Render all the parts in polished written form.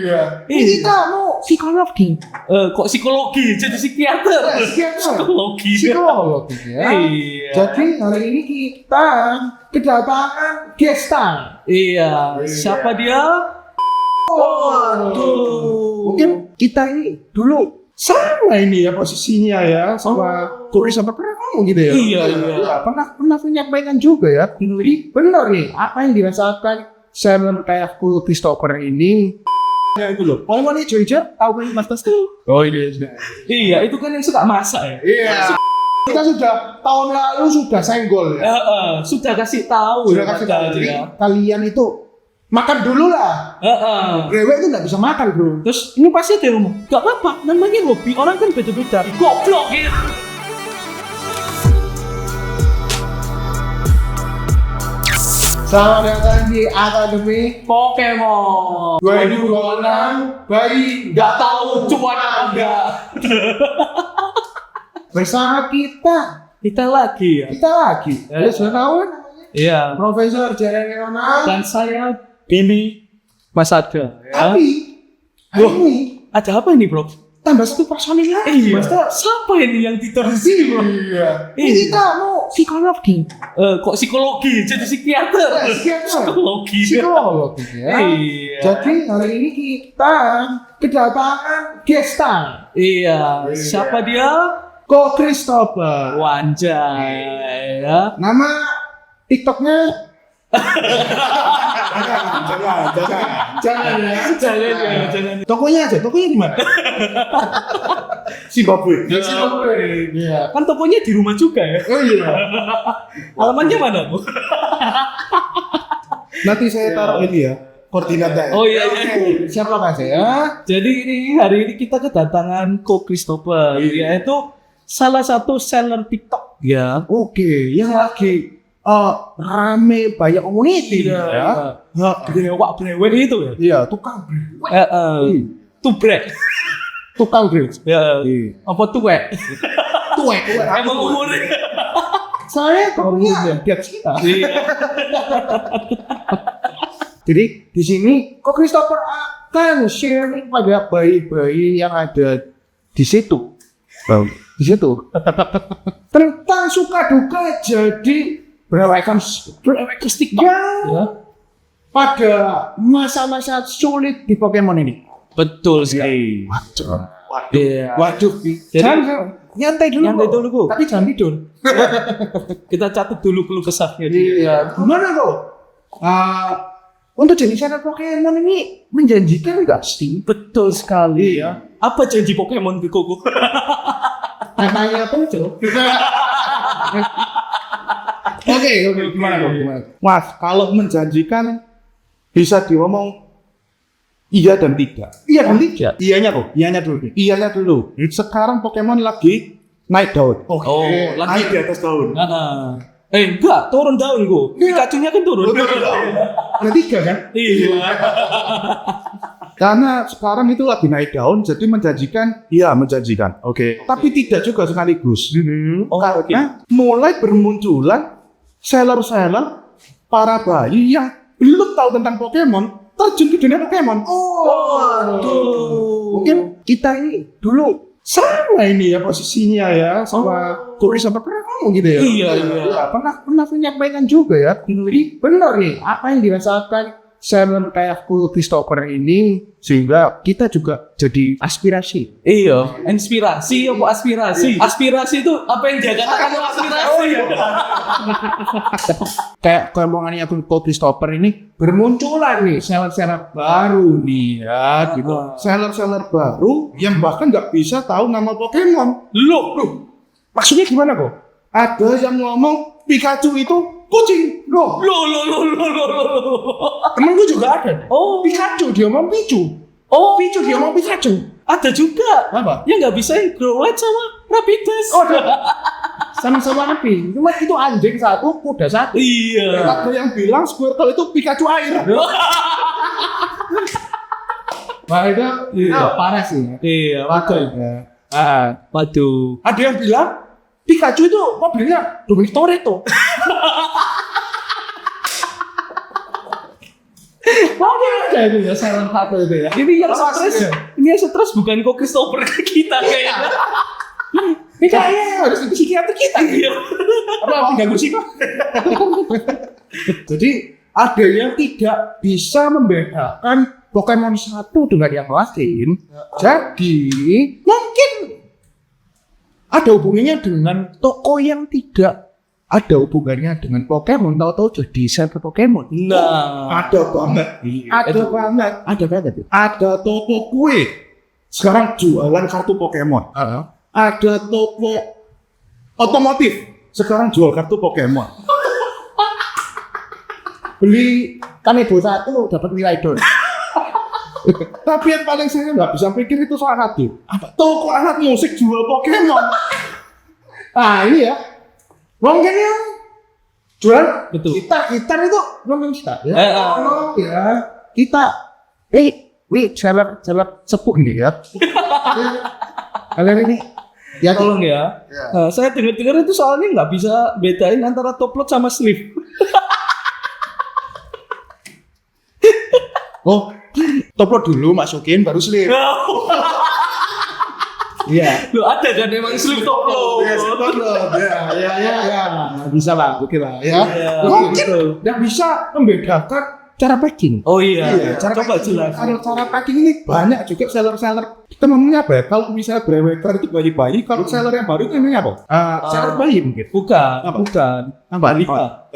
Iya. Ini kamu psikologi. Kok psikologi? Jadi psikiater. Psikologi. Psikologi ya. Iya. Jadi hari ini kita kedatangan gestar. Iya. Siapa dia? Waduh. Mungkin kita ini dulu sama ini ya posisinya ya sama turis sama kamu gitu ya. Iya. Pernah menyampaikan juga ya. Jadi benar nih apa yang dirasakan Simon kayak Christopher ini. Ya itu loh. Kalau ini hijau tahu kan Mas tuh? Oh ini sudah. Iya, itu kan yang suka masak ya. Iya. Kita sudah tahun lalu sudah senggol ya. Sudah kasih tahu. Sudah kasih tahu. Jadi kalian itu makan dulu lah. Brewek itu nggak bisa makan bro. Terus ini pasti dia ngomong, gak apa-apa, namanya hobi, orang kan beda-beda. Goblok ya. Selamat datang di Akademi Pokemon 2026 bagi nggak tahu cuan apa enggak. bersama kita lagi ya. Kita lagi. Ya sudah tahu kan namanya? Iya. Profesor Jeremy Ronald Dan saya Billy Mas Ada. Ya. Tapi hari ini Ada apa ini bro? tambah satu personil lagi. Iya. Master. Siapa ini yang ditersi bro? Iya. Ini kamu psikologi. Kok psikologi? Jadi psikiater. Psikologi. Psikologi ya. Iya. Jadi hari ini kita kedatangan gestar. Iya. Siapa dia? Ko Christopher. Wanjay ya. Nama TikToknya jangan. Tokonya di mana? Zimbabwe. Iya. Kan tokonya di rumah juga ya. Oh iya. Alamannya mana bu? Nanti saya taruh ini ya koordinatnya. Oh iya. Siap lokasi ya. Jadi hari ini kita kedatangan Ko Christopher, yaitu salah satu seller TikTok ya. Oke, yang lagi rame banyak community ya. Brewek itu ya. Iya, tukang Tubrek. tukang grill. Ya. Apa tuwek? Tuwek. Emang umurnya. Saya tahunya di atas kita. Iya. Jadi di sini kok Christopher akan sharing pada bayi-bayi yang ada di situ. Di situ. Tentang suka duka jadi brewek stick ya. Pada masa-masa sulit di Pokemon ini. Betul sekali. Waduh. Jangan nyantai dulu Bu. Tapi jangan tidur. Kita catat dulu keluh kesahnya dia. Iya. Gimana kok? Untuk jadi seller Pokemon ini menjanjikan nggak sih? Betul sekali ya. Apa janji Pokemon ke Koko? Tanya apa itu? Oke, gimana kok? Mas, kalau menjanjikan bisa diomong iya dan tidak. Iya dan tidak. Iyanya dulu. Sekarang Pokemon lagi naik daun. Oke. Lagi di atas daun. Enggak, turun daun gua. Pikachu-nya kan turun. Ada 3 kan? Iya. Karena sekarang itu lagi naik daun, jadi menjanjikan. Oke. Tapi tidak juga sekaligus. Karena mulai bermunculan seller-seller para bayi yang belum tahu tentang Pokemon terjun ke dunia Pokemon. Mungkin kita ini dulu sama ini ya posisinya ya sama turis sama kamu gitu ya. Iya. Pernah menyampaikan juga ya. Jadi benar nih apa yang dirasakan Simon kayak Christopher ini sehingga kita juga jadi aspirasi. Iya, inspirasi apa aspirasi? Aspirasi itu apa yang dia katakan aspirasi. Kayak omongannya Christopher ini bermunculan nih seller-seller baru nih ya gitu. Seller-seller baru yang bahkan nggak bisa tahu nama Pokemon. Loh. Maksudnya gimana kok? Ada yang ngomong Pikachu itu kucing. Loh. Temenku juga ada. Oh, Pikachu dia ngomong Pichu. Oh, Pichu dia ngomong Pikachu. ada juga. Apa? Yang nggak bisa Growlithe sama Rapidash. Oh, sama-sama api. Cuma itu anjing satu, kuda satu. Iya. Ada yang bilang Squirtle itu Pikachu air. Wah itu parah sih. Iya, Waduh. waduh. Ada yang bilang Pikachu itu mobilnya Dominic Toretto. Ada itu ya seller satu itu ya. Ini yang stres. Ini yang stres bukan kok Christopher ke kita kayaknya. Ini kayaknya harus di psikiater kita. Apa ganggu sih kok? Jadi ada yang tidak bisa membedakan Pokemon satu dengan yang lain. Jadi mungkin ada hubungannya dengan toko yang tidak ada hubungannya dengan Pokemon. Tahu-tahu jadi seller Pokemon. Nah, Ada banget. Ada toko kue. Sekarang jualan kartu Pokemon. Ada toko otomotif. Sekarang jual kartu Pokemon. Beli Kanebo 1 dapat Miraidon. Tapi yang paling saya nggak bisa pikir itu salah satu. Apa? Toko alat musik jual Pokemon. Ah ini ya. Mungkin yang jual betul. gitar itu ngomong kita ya. Ya kita seller sepuh nih ya. Kalian ini ya tolong ya. Saya dengar-dengar itu soalnya nggak bisa bedain antara toplot sama sleeve. Oh, toplot dulu masukin baru sleeve. Iya. Loh ada kan emang sleeve toplot. Ya. Bisa lah, oke lah ya. Mungkin nggak bisa membedakan cara packing. Oh iya. Cara Coba packing. jelas. Kalau cara packing ini banyak juga seller-seller. Kita ngomongnya apa ya? Kalau misalnya breweker itu bayi-bayi, kalau seller yang baru itu namanya apa? Seller bayi mungkin. Bukan. Balita.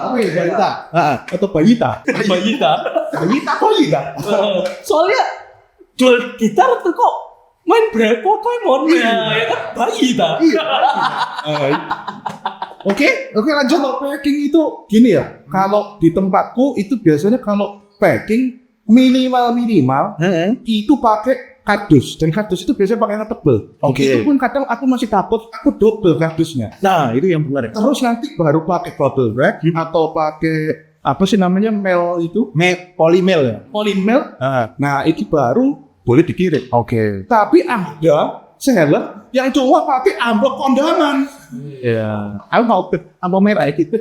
Oke, balita. Atau bayita. Bayita. Soalnya jual gitar tuh kok main brand Pokemon ya kan bayi ta. Oke, lanjut. Kalau packing itu gini ya. Kalau di tempatku itu biasanya kalau packing minimal itu pakai kardus, dan kardus itu biasanya pakai yang tebel. Itu pun kadang aku masih takut aku double kardusnya. Nah, itu yang benar ya. Terus nanti baru pakai bubble wrap atau pakai apa sih namanya Polymail ya. polymail. Nah, itu baru boleh dikirim. Tapi ada seller yang cuma pakai amplop kondangan. Iya. Aku mau amplop merah gitu.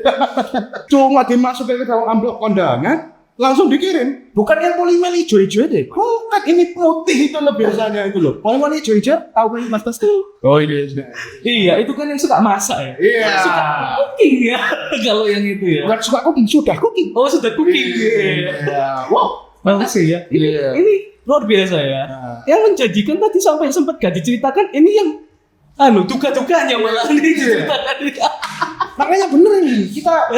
Cuma dimasukin ke dalam amplop kondangan, langsung dikirim. Bukan yang polymail hijau-hijau deh. Bukan, ini putih itu loh biasanya itu loh. Polymail hijau-hijau, tahu kan Mas Tas tuh? Oh iya. Iya, itu kan yang suka masak ya. Iya. Suka cooking ya. Kalau yang itu ya. Bukan suka cooking, sudah cooking. Oh, sudah cooking. Iya. Wow. Makasih ya. Ini luar biasa ya. Yang menjanjikan tadi sampai sempat gak diceritakan ini yang duga-duganya malah ini diceritakan. Makanya bener ini kita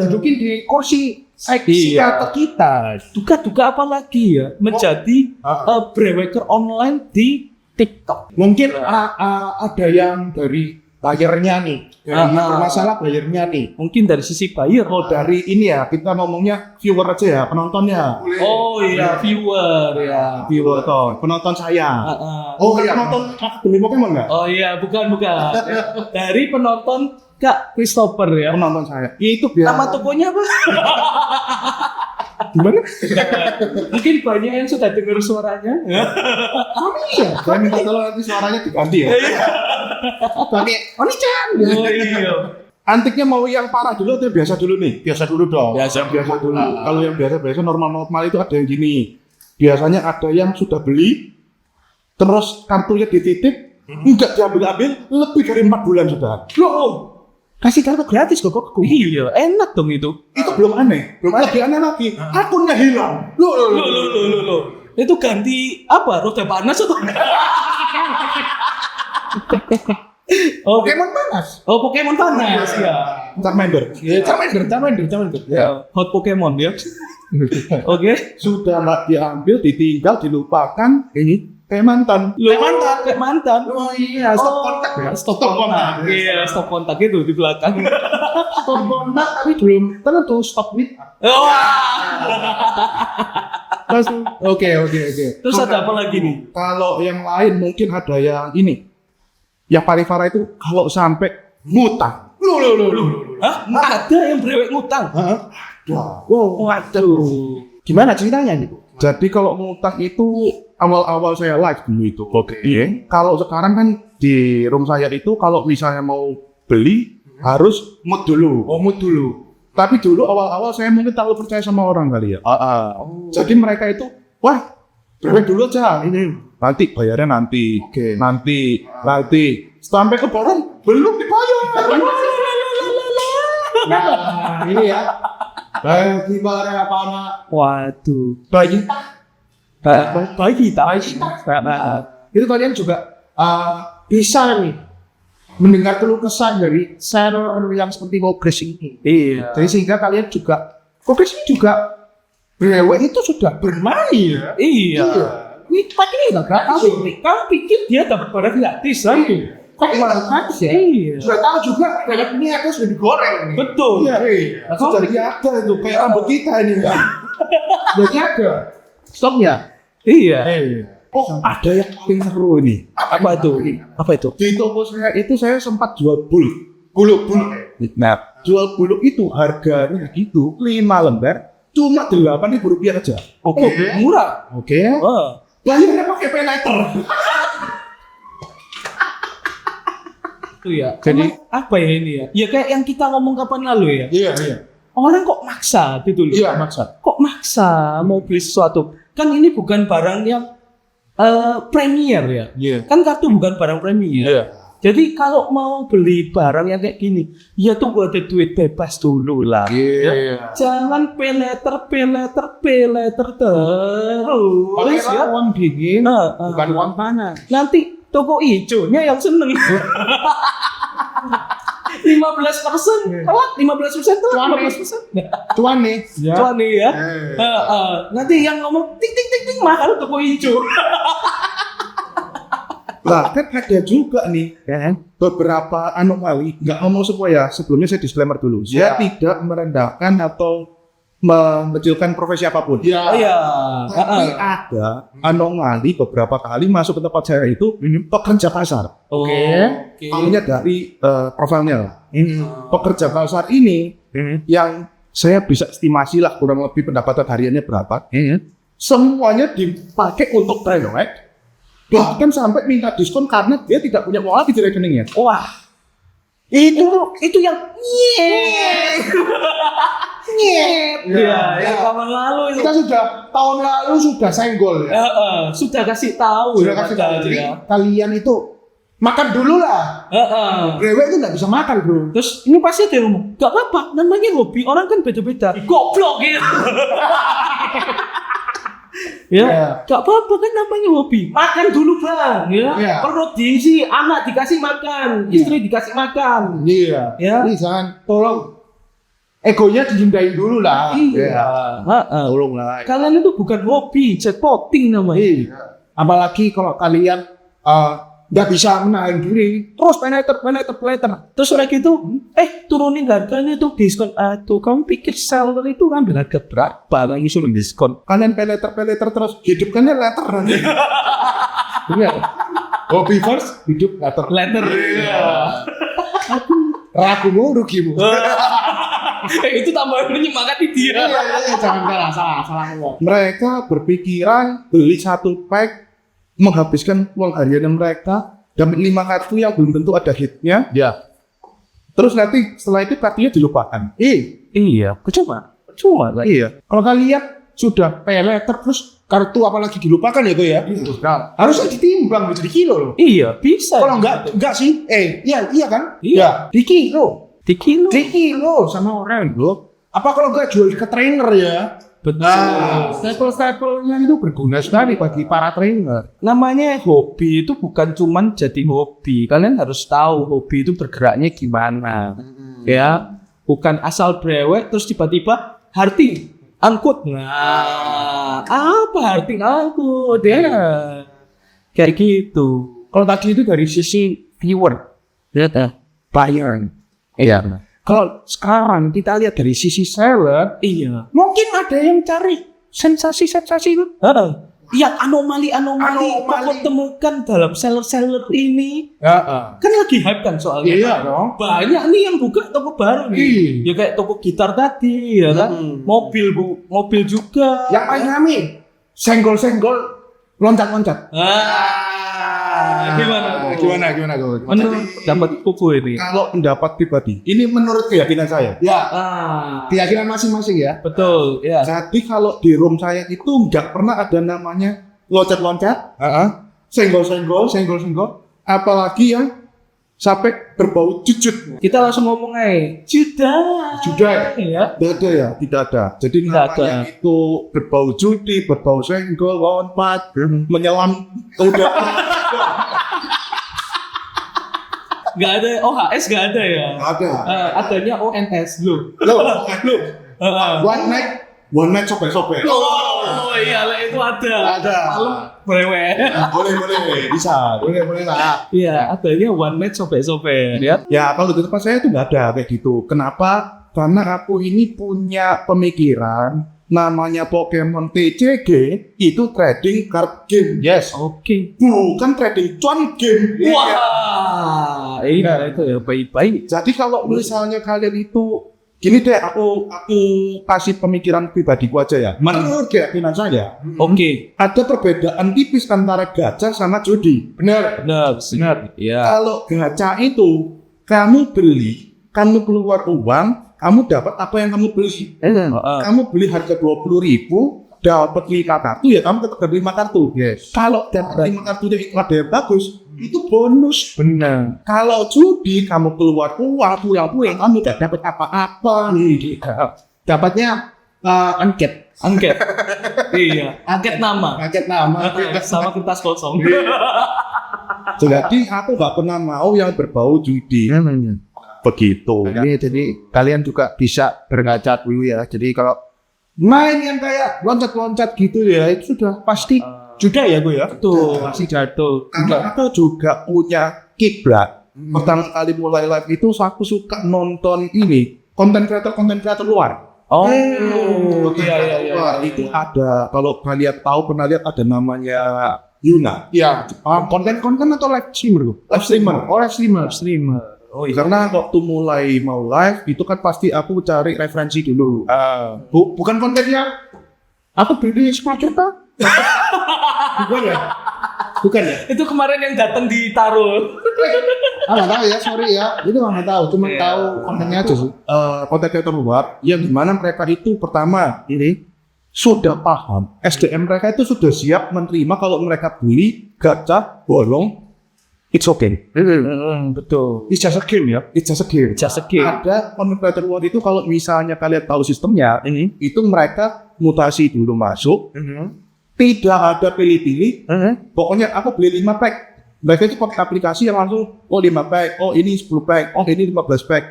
dudukin di kursi psikiater kita. Duga-duga apa lagi ya? Menjadi breweker online di TikTok. Mungkin ada yang dari bayarnya nih, dari masalah bayarnya nih. Mungkin dari sisi buyer. Oh, dari ini ya, kita ngomongnya viewer aja ya, penontonnya. Oh iya, viewer ya. Viewer toh, penonton saya. Oh iya, penonton Akademi Pokemon nggak? Oh iya, bukan. Dari penonton Kak Christopher ya. Penonton saya. Itu biar. Nama tokonya apa? Gimana? Mungkin banyak yang sudah dengar suaranya. Iya. Saya minta tolong nanti suaranya diganti ya. Pakai Oni-chan. Oh iya. Antiknya mau yang parah dulu atau yang biasa dulu nih? Biasa dulu dong. Biasa dulu. Kalau yang biasa normal itu ada yang gini. Biasanya ada yang sudah beli, terus kartunya dititip, enggak diambil lebih dari 4 bulan sudah. Loh, kasih kartu gratis kok. Iya, enak dong itu. Itu belum aneh. Lebih aneh lagi. Akunnya hilang. Loh. Itu ganti apa? Roda panas atau enggak? Pokemon panas. Oh, Pokemon panas ya. Charmander. Ya, hot Pokemon ya. Oke. Sudah nggak diambil, ditinggal, dilupakan. Ini kayak mantan. Kayak mantan. Oh iya, stop kontak ya. Stop kontak. Iya, stop kontak itu di belakang. Stop kontak tapi belum tentu stop with. Oke. Terus ada apa lagi nih? Kalau yang lain mungkin ada yang ini. Yang parifara itu kalau sampai ngutang. Loh. Hah? Ada yang brewek ngutang? Waduh. Gimana ceritanya nih? Jadi kalau ngutang itu awal-awal saya live dulu itu. Kalau sekarang kan di room saya itu kalau misalnya mau beli harus mood dulu. Tapi dulu awal-awal saya mungkin terlalu percaya sama orang kali ya. Jadi mereka itu, wah, brewek dulu aja ini. Nanti bayarnya nanti, nanti. Sampai ke borong belum dibayar. Nah, ini ya. Bagi para Waduh. bayi, Bagi tak. itu kalian juga bisa nih mendengar keluh kesah dari seller yang seperti Progress ini. Iya. Jadi sehingga kalian juga Progress ini juga brewek itu sudah bermain ya. Iya. Ini pakai nggak gratis. Kamu pikir dia dapat barang gratis lagi? Kok malah gratis ya? Iya. Sudah tahu juga brewek ini aku sudah digoreng. nih. Betul. Iya. Langsung jadi ada itu kayak rambut kita ini ya. Jadi ada. Stoknya. Iya. Oh, ada yang paling seru ini. Apa itu? Apa itu? Di toko saya itu saya sempat jual bulu. Nah, jual bulu itu harganya gitu 5 lembar cuma Rp8.000 aja. Oke. Murah. Oke. Oh. Bayarnya pakai pay later. Itu ya. Jadi- Emang apa ya ini ya? Ya kayak yang kita ngomong kapan lalu ya. Iya. Orang kok maksa gitu loh. Iya, maksa. Kok maksa mau beli sesuatu? Kan ini bukan barang yang premier ya. Iya. Kan kartu bukan barang premier. Jadi kalau mau beli barang yang kayak gini, ya tunggu ada duit bebas dulu lah. Iya. Jangan pay letter terus. Pakai Ya. uang dingin, bukan uang panas. Nanti toko hijaunya yang seneng. 15% telat, 15% telat, 15%. Cuan nih. Cuan nih ya. Nanti yang ngomong ting ting ting ting mahal toko hijau. Lah, kan ada juga nih beberapa anomali. Nggak ngomong semua ya. Sebelumnya saya disclaimer dulu. Saya tidak merendahkan atau mengecilkan profesi apapun. Iya. Tapi ada anomali beberapa kali masuk ke tempat saya itu pekerja kasar. Oke. Makanya dari profilnya lah. Pekerja kasar ini yang saya bisa estimasi lah kurang lebih pendapatan hariannya berapa. Semuanya dipakai untuk brewek. Bahkan sampai minta diskon karena dia tidak punya uang lagi di rekeningnya. Wah. Itu yang Iya, yang kapan lalu itu. Kita sudah tahun lalu sudah senggol ya. Sudah kasih tahu Sudah ya, kasih Mas, tahu. ya. Kalian itu makan dulu lah. Brewek itu nggak bisa makan bro. Terus ini pasti ada yang ngomong, gak apa-apa, namanya hobi, orang kan beda-beda. Goblok gitu. Ya, gak apa-apa kan namanya hobi. Makan dulu bang, ya. Iya. Perut diisi, anak dikasih makan, istri dikasih makan. Iya. Ya. Jadi jangan tolong egonya dihindarin dulu lah. Iya. Tolong lah. Kalian itu bukan hobi, jackpotting namanya. Iya. Apalagi kalau kalian nggak bisa menahan diri, terus peneter. Terus mereka itu, turunin harganya tuh diskon. Tuh kamu pikir seller itu ngambil harga berapa lagi suruh diskon? Kalian peneter terus hidupkannya letter. Iya. Hobi first, hidup letter. Letter. Ragumu rugimu. Itu tambah menyemangati dia. Iya, jangan salah ngomong. Mereka berpikiran beli satu pack, menghabiskan uang harian mereka, dapat 5 kartu yang belum tentu ada hitnya. Ya. Terus nanti setelah itu kartunya dilupakan. Iya, percuma. Iya. Kalau kalian sudah pay letter terus kartu apalagi dilupakan ya ya. Harusnya ditimbang jadi kilo loh. Iya, bisa. Kalau enggak sih. Iya kan? Iya. Di kilo. Di kilo. Sama orang loh. Apa kalau enggak jual ke trainer ya? Betul. Nah, stapel-stapelnya itu berguna sekali bagi para trainer. Namanya hobi itu bukan cuman jadi hobi. Kalian harus tahu hobi itu bergeraknya gimana. Ya, bukan asal brewek terus tiba-tiba harting angkut. Nah, apa harting angkut ya? Kayak gitu. Kalau tadi itu dari sisi viewer, buyer. Iya. Kalau sekarang kita lihat dari sisi seller, Iya. mungkin ada yang cari sensasi-sensasi itu. Yang anomali kok temukan dalam seller-seller ini. Ya, Kan lagi hype kan soalnya. iya dong. Banyak nih yang buka toko baru nih. Ya kayak toko gitar tadi ya kan. Mobil juga. Yang paling rame, senggol-senggol, loncat-loncat. Gimana? Gimana tuh? Menurut dapat kuku ini. Kalau pendapat pribadi, ini menurut keyakinan saya. Ya, Ah, keyakinan masing-masing ya. betul, ya. Jadi kalau di room saya itu nggak pernah ada namanya loncat-loncat, senggol-senggol, apalagi yang sampai berbau jujut. Kita langsung ngomong aja. Juda. Ya. Tidak ada ya, tidak ada. Jadi Tidak namanya ada. itu berbau judi, berbau senggol, lompat, menyelam udah. Gak ada OHS, gak ada ya. Ada. Adanya ONS lu. Loh, one night sobek-sobek. Oh iya lah itu ada. Ada. Malam brewe. Boleh, bisa. Boleh lah. Iya, adanya one night sobek-sobek ya. Ya kalau di tempat saya itu nggak ada kayak gitu. Kenapa? Karena aku ini punya pemikiran namanya Pokemon TCG itu trading card game. Yes. Oke. Bukan trading cuan game. Wah, iya itu ya baik-baik. Jadi kalau misalnya kalian itu gini deh, aku kasih pemikiran pribadiku aja ya. Menurut keyakinan saya, Oke. ada perbedaan tipis antara gacha sama judi. Benar. Benar. Iya. Kalau gacha itu kamu beli, kamu keluar uang, kamu dapat apa yang kamu beli. Kamu beli harga 20.000, dapat 5 kartu ya kamu tetap dapat 5 kartu. Yes. Kalau dapat 5 kartunya itu ada yang bagus, itu bonus. Benar. Kalau judi kamu keluar uang, pulang kamu tidak dapat apa-apa. Dapatnya angket. Angket. Iya. Angket nama. Angket nama. Sama kertas kosong. Jadi aku nggak pernah mau yang berbau judi. Begitu. Jadi kalian juga bisa berkaca dulu ya. Jadi kalau main yang kayak loncat-loncat gitu ya, itu sudah pasti Juga ya gue ya. Tuh, masih jatuh. Karena aku juga punya kiblat. Pertama kali mulai live itu aku suka nonton ini konten kreator luar. Oh, Konten luar itu ada. Kalau kalian tahu pernah lihat ada namanya Yuna. ya konten-konten atau live streamer tuh? Live streamer. Oh, live streamer. streamer. Oh iya. Karena waktu mulai mau live itu kan pasti aku cari referensi dulu. Bukan konten yang aku beli 10 juta. Bukan ya? Bukan ya? Itu kemarin yang datang ditaruh. Nggak tahu ya, sorry ya. Itu nggak tahu, cuma Iya. tahu kontennya aja sih. Konten kreator luar yang dimana mereka itu pertama ini sudah paham SDM mereka itu sudah siap menerima kalau mereka beli gacha bolong, it's okay. Betul. It's just a game ya. It's just a game. Just a game. Ada konten kreator luar itu kalau misalnya kalian tahu sistemnya, Ini. itu mereka mutasi dulu masuk, tidak ada pilih-pilih. Pokoknya aku beli 5 pack. Mereka itu pakai aplikasi yang langsung, oh 5 pack, oh ini 10 pack, oh ini 15 pack.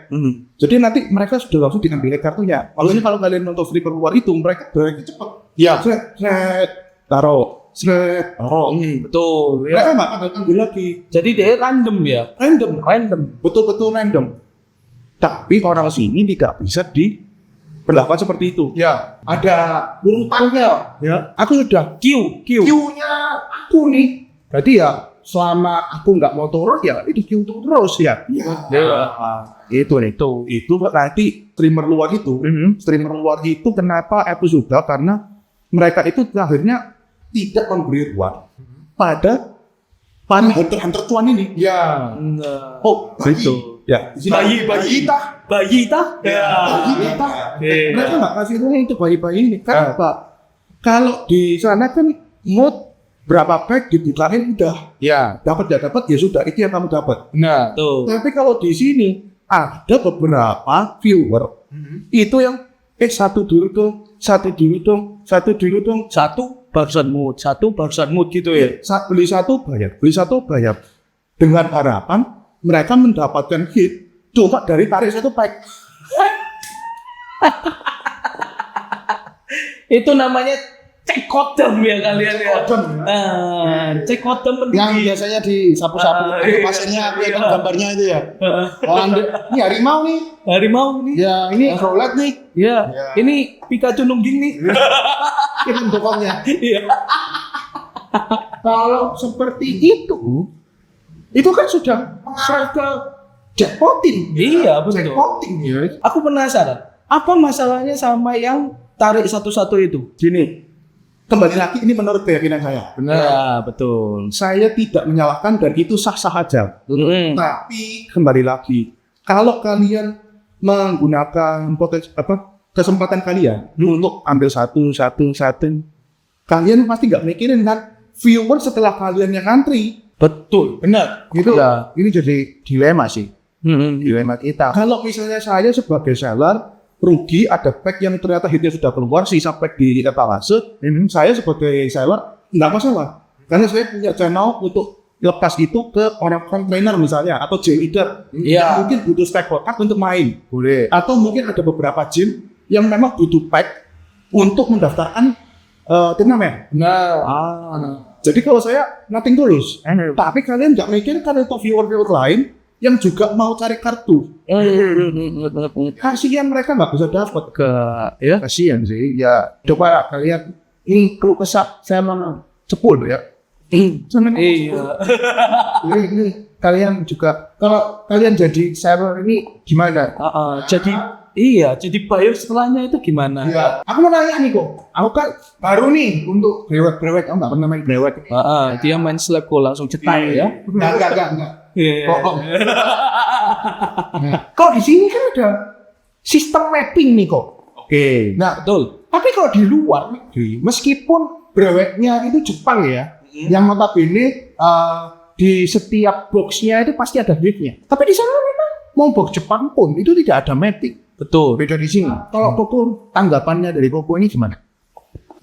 Jadi nanti mereka sudah langsung diambil kartunya. Maksudnya kalau kalian nonton free luar itu, mereka berarti cepet. Ya. Sret, taruh, taruh. Betul. Mereka Ya. nggak akan ambil lagi. Jadi dia random ya. Random. Betul-betul random. Tapi orang sini tidak bisa diperlakukan seperti itu. Ya, ada urutannya. Ya. Aku sudah Q-nya aku nih. Berarti ya selama aku nggak mau turun ya itu Q terus ya. Itu nih. Itu nanti streamer luar itu kenapa episode karena mereka itu akhirnya tidak memberi ruang pada hunter cuan ini. Ya. Oh, Betul. Ya, di sini Bayi tah. bayi Ya. kita. Iya. Mereka nggak kasih ruang itu bayi-bayi ini. Kenapa? Kalau di sana kan mood berapa pack dibilangin udah Ya. dapat ya dapat ya sudah itu yang kamu dapat. Nah. Tuh. Tapi kalau di sini ada beberapa viewer itu yang satu dulu dong. Satu barusan mood gitu ya. Beli satu bayar dengan harapan mereka mendapatkan hit cuma dari tarik satu pack. Itu namanya cek kodem ya kalian ya. Cek kodem Yang biasanya di sapu-sapu Iya. pasiennya kelihatan gambarnya itu ya. Oh, ini harimau nih. harimau nih. Ya, ini roulette nih. Ya. Ini Pikachu nungging nih. Ini bentukannya. Iya. Kalau seperti itu kan sudah mengarah ke jackpoting. Iya, betul. Jackpoting ya. Aku penasaran. Apa masalahnya sama yang tarik satu-satu itu? Gini, kembali lagi ini menurut keyakinan saya. Ya, betul. Saya tidak menyalahkan dan itu sah-sah aja. Tapi kembali lagi, kalau kalian menggunakan kesempatan kalian untuk ambil satu, kalian pasti nggak mikirin kan viewer setelah kalian yang ngantri. Betul, benar. Itu Ya. ini jadi dilema sih. Dilema kita. Kalau misalnya saya sebagai seller rugi ada pack yang ternyata hitnya sudah keluar, sisa pack di etalase, saya sebagai seller nggak masalah karena saya punya channel untuk lepas itu ke orang trainer misalnya atau gym leader yang mungkin butuh stack card untuk main, Boleh. atau mungkin ada beberapa gym yang memang butuh pack untuk mendaftarkan turnamen. Jadi kalau saya nothing tulus, tapi kalian nggak mikir kan untuk viewer lain yang juga mau cari kartu. Kasihan mereka nggak bisa dapat. Ya kasihan sih. Ya coba kalian ini keluh kesah saya mau cepul ya. Iya. Ini kalian juga kalau kalian jadi seller ini gimana? Jadi buyer setelahnya itu gimana? Ya, aku mau nanya nih kok. Aku kan baru nih untuk brewek. Aku nggak pernah main brewek. Dia main slapko langsung cetak ya. Enggak. Iya. Kok di sini kan ada sistem mapping nih kok. Oke. Nah, Betul. tapi kalau di luar negeri, meskipun breweknya itu Jepang ya, yang notabene di setiap boxnya itu pasti ada hitnya. Tapi di sana memang mau box Jepang pun itu tidak ada mapping. Betul. Beda di sini. Kalau Koko tanggapannya dari Koko ini gimana?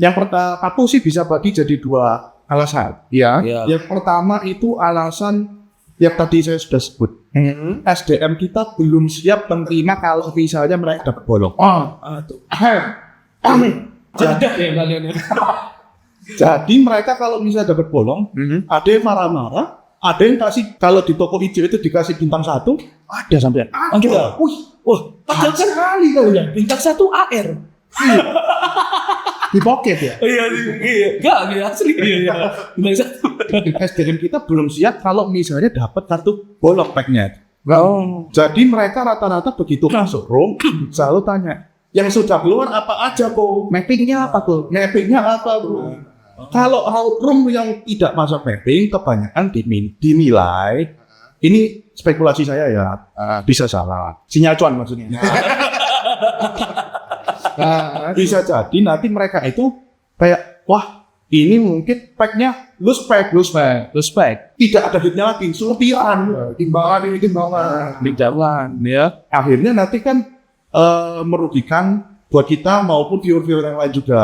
Yang pertama, aku sih bisa bagi jadi dua alasan. Ya. Yang pertama itu alasan yang tadi saya sudah sebut. SDM kita belum siap menerima kalau misalnya mereka dapat bolong. Jadah ya kalian ya. Jadi mereka kalau misalnya dapat bolong, ada yang marah-marah, ada yang kasih, kalau di toko hijau itu dikasih bintang 1, ada sampai. Ada. Wah, padahal kan Sekali kalian. bintang 1 AR. Di pocket ya. Iya. Enggak asli. Iya. Bintang 1. SDM kita belum siap kalau misalnya dapat kartu bolong packnya. Oh. Jadi mereka rata-rata begitu masuk room selalu tanya, yang sudah keluar apa aja kok? Mappingnya apa tuh? Mappingnya apa bro? Kalau room yang tidak masuk mapping kebanyakan dinilai, ini spekulasi saya ya, bisa salah. Sinyal cuan maksudnya. Bisa jadi nanti mereka itu kayak, wah ini mungkin packnya loose pack. Tidak ada hitnya lagi, sultiran. Timbangan ya. Akhirnya nanti kan merugikan buat kita maupun viewer-viewer yang lain juga.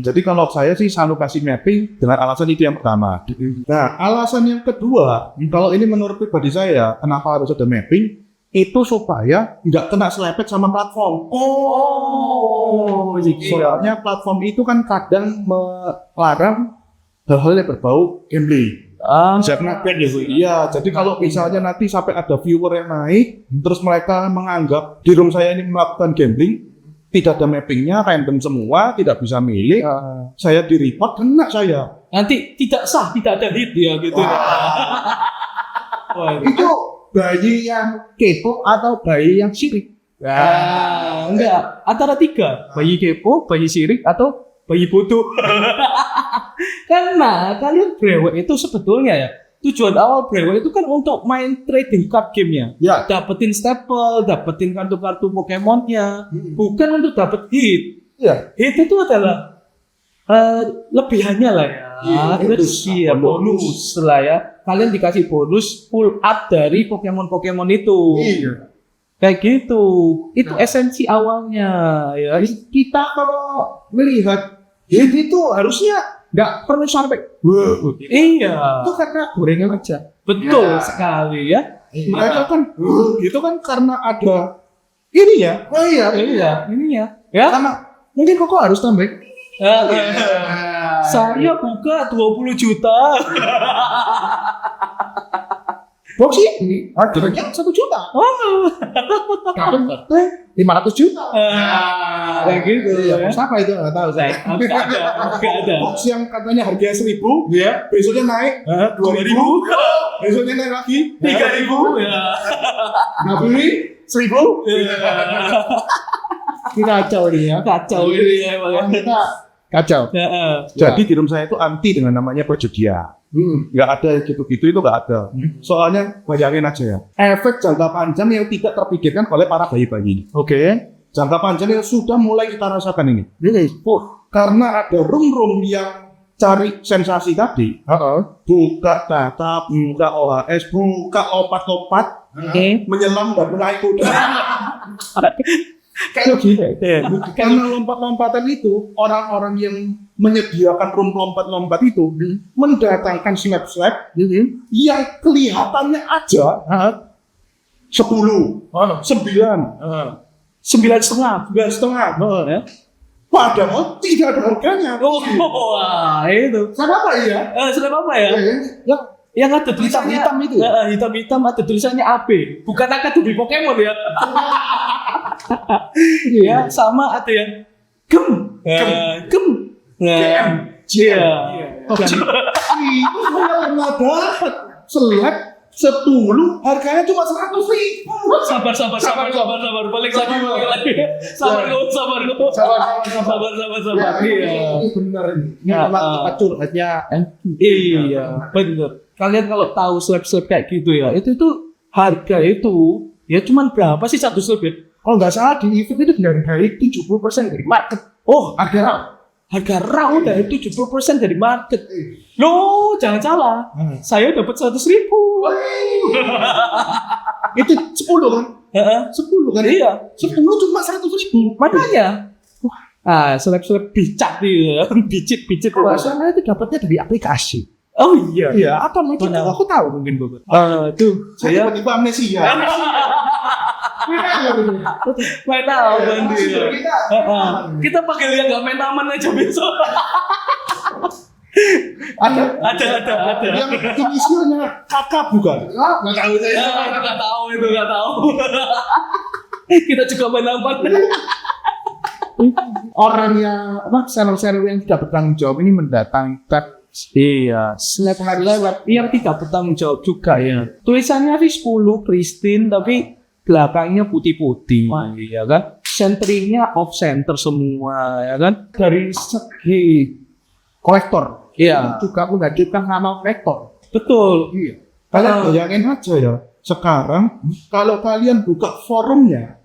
Jadi kalau saya sih selalu kasih mapping dengan alasan itu yang pertama. Nah, alasan yang kedua, kalau ini menurut pribadi saya, kenapa harus ada mapping? Itu supaya nggak kena selepet sama platform. Soalnya platform itu kan kadang melarang hal-hal yang berbau gambling. Iya, jadi kalau misalnya nanti sampai ada viewer yang naik, terus mereka menganggap di room saya ini melakukan gambling, tidak ada mappingnya, random semua, tidak bisa milih, saya di report, kena saya. Nanti tidak sah, tidak ada hit ya gitu. Itu bayi yang kepo atau bayi yang sirik? Enggak, antara 3. Bayi kepo, bayi sirik, atau bayi bodoh. Karena kalian brewek itu sebetulnya ya, tujuan awal brewek itu kan untuk main trading card game-nya. Ya. Dapetin staple, dapetin kartu-kartu Pokemon-nya, bukan untuk dapet hit. Iya. Hit itu adalah lebihannya lah ya. Bonus. Iya, bonus lah ya. Kalian dikasih bonus pull up dari Pokemon itu. Iya. Kayak gitu. Itu esensi awalnya ya. Kita kalau melihat hit itu harusnya nggak perlu sampai Iya. itu karena gorengan aja. Betul Ya. sekali ya. Mereka kan, itu kan karena ada ini ya. Oh iya. Iya, ini ya. Ya. Sama mungkin Koko harus tambah. Saya buka 20 juta. Boxi ini harganya 1 juta. Oh. Dapat 500 juta. Kayak gitu ya. Siapa itu nggak tahu saya. Enggak ada. Box yang katanya harganya 1.000, Ya. besoknya naik 2.000, besoknya naik lagi 3.000 ya. Nggak beli 1.000. Ini kacau ini ya. Kacau ini ya. Kita Kacau. Jadi di room saya itu anti dengan namanya perjudian. Nggak ada gitu-gitu, itu nggak ada. Soalnya bayangin aja ya, efek jangka panjang yang tidak terpikirkan oleh para bayi-bayi. Oke. Jangka panjang yang sudah mulai kita rasakan ini. Karena ada room-room yang cari sensasi tadi, buka data, buka OHS, buka lompat-lompat, menyelam dan menaik kuda. Kayak gitu. Karena lompat-lompatan itu, orang-orang yang menyediakan room lompat-lompat itu mendatangkan slab-slab yang kelihatannya aja 10, 9, 9,5, ya. Padahal tidak ada harganya. Wah, itu. Sama apa ya? Sudah apa ya? Yang ada tulisannya hitam itu. Hitam-hitam ada tulisannya AB. Bukan Akademi Pokemon ya. Ya, sama ada yang gem. GM. Iya. Itu saya pernah dapat slab 10, harganya cuma 100.000. Sabar. Balik lagi. Sabar. Iya. Ini benar ini. Ini tempat curhatnya. Iya, bener. Kalian kalau tahu slab-slab kayak gitu ya, itu harga itu ya cuman berapa sih satu slab ya? Kalau nggak salah di event itu dari 70% dari market. Oh, Harga raw dari 70% dari market. Loh, jangan salah. Saya dapat 100.000. itu 10 kan? 10 kan? Iya. 10 cuma 100.000. Makanya. Slab-slab bicak nih, bicit. Masalahnya itu dapatnya dari aplikasi. Oh iya. Iya, atau mungkin aku tahu mungkin Bapak. Tuh, Saya tiba-tiba amnesia. main aman dia. Kita panggil dia nggak main aman aja besok. Ada. Yang inisialnya kakak bukan? Nggak tahu saya. Nggak tahu. Kita juga main aman. Orang yang seller-seller yang tidak bertanggung jawab ini mendatangi Iya, slab yang tidak bertanggung jawab juga ya. Tulisannya sih 10 pristine tapi belakangnya putih-putih. Iya kan? Centeringnya off center semua ya kan? dari segi kolektor. Iya. Juga menghadirkan nama kolektor. Betul. Iya. Kalian bayangin aja ya, sekarang kalau kalian buka forumnya,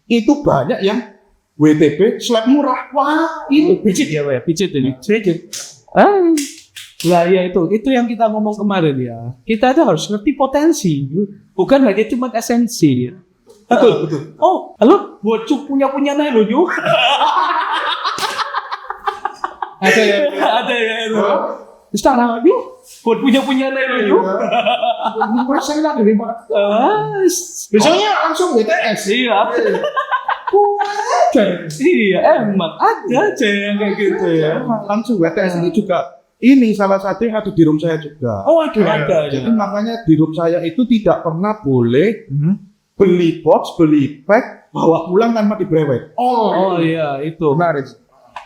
itu banyak yang WTP slab murah. Wah, Itu picit ya, Pak? Picit ini. Lah ya itu yang kita ngomong kemarin ya. Kita tuh harus ngerti potensi, bukan hanya cuma esensi. betul. Oh, halo, buat punya nih lo yuk. Ada ya itu. Sekarang yuk, buat punya nih lo yuk. Persen lah dari besoknya langsung BTS. Iya. Iya, emang ada aja yang kayak gitu ya. Langsung WTS ini juga. Ini salah satu yang ada di room saya juga. Oh, ada. Jadi makanya di room saya itu tidak pernah boleh beli box, beli pack, bawa pulang tanpa dibrewet. Oh iya, itu. Menarik.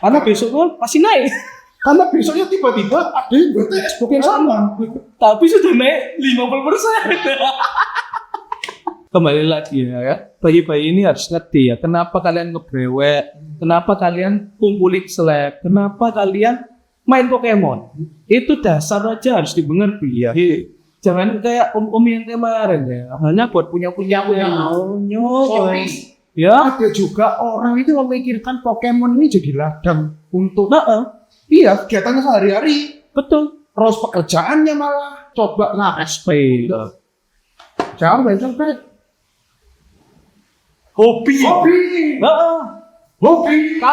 Karena besoknya pasti naik. Karena besoknya tiba-tiba ada yang BTS box yang sama. Tapi sudah naik 50%. Kembali lagi ya. Bayi-bayi ini harus ngerti ya. Kenapa kalian ngebrewek? Kenapa kalian kumpulin slab? Kenapa kalian main Pokemon? Itu dasar aja harus dimengerti ya. Jangan kayak om yang kemarin ya. Hanya buat punya ya. Ada juga orang itu memikirkan Pokemon ini jadi ladang untuk iya kegiatannya sehari-hari. Betul. Terus pekerjaannya malah coba SP. Jangan sampai hobi. Hobi.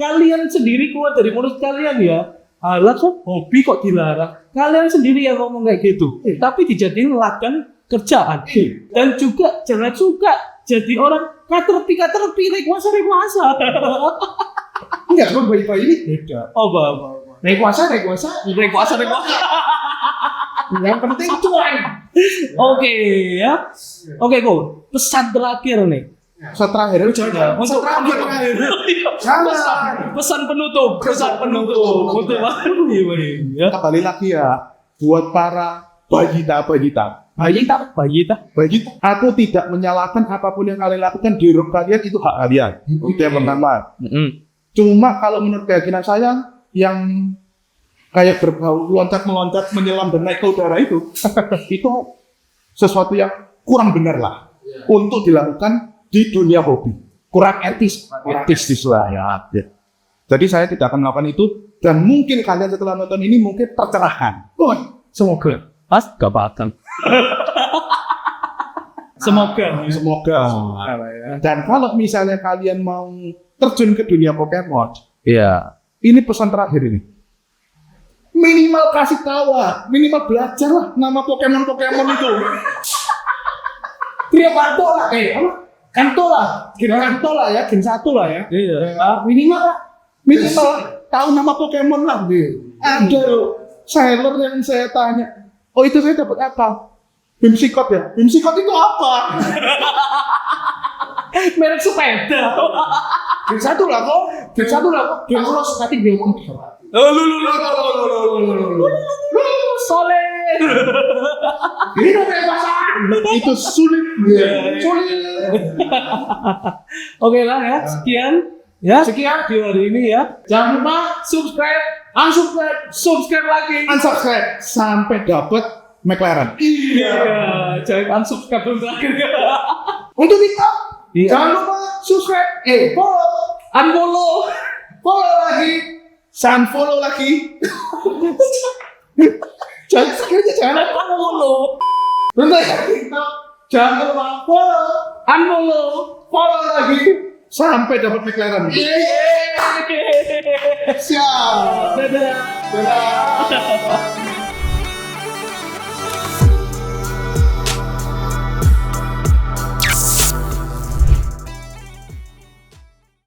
Kalian sendiri keluar dari mulut kalian ya. Alah kok hobi kok dilarang. Kalian sendiri yang ngomong kayak gitu. Tapi dijadiin ladang kerjaan. Dan juga jangan suka jadi orang katerpi naik kuasa. Enggak, kalau bayi-bayi ini beda. Apa. Naik kuasa. Yang penting cuan. Oke ya. Oke kok. Pesan terakhir nih. Terakhir Untuk pesan penutup. Untuk ya. Kembali lagi ya, buat para bayita. Aku tidak menyalahkan apapun yang kalian lakukan di room kalian, itu hak kalian. Itu yang pertama. Cuma kalau menurut keyakinan saya yang kayak berbau loncat-meloncat, menyelam dan naik ke udara itu itu sesuatu yang kurang benar lah untuk dilakukan di dunia hobi. Kurang etis. Etis ya. Jadi saya tidak akan melakukan itu dan mungkin kalian setelah nonton ini mungkin tercerahkan. Semoga. Pas gak paham. Semoga. Dan kalau misalnya kalian mau terjun ke dunia Pokemon, Iya. ini pesan terakhir ini. Minimal kasih tahu lah, minimal belajar lah nama Pokemon itu. Trio kanto lah, apa? Kanto lah, gen 1 lah ya. Iya. Minimal Tahu nama Pokemon lah. Ada seller yang saya tanya, oh itu saya dapat apa? Whimsicott ya? Whimsicott itu apa? Merek sepeda. Gen 1 lah kok. Gen terus nanti gue ngomong. Soleh. Ini udah kayak pasangan. Itu sulit. Oke lah ya, sekian. Ya, sekian video hari ini ya. Jangan lupa subscribe lagi. Unsubscribe sampai dapat McLaren. Iya, jangan unsubscribe belum terakhir. Untuk TikTok, Iya. jangan lupa subscribe, Unfollow. follow lagi. Unfollow lagi. Jangan Unfollow. bentar ya TikTok, jangan lupa follow lagi. Sampai dapat McLaren. Siap. Dadah. Dadah.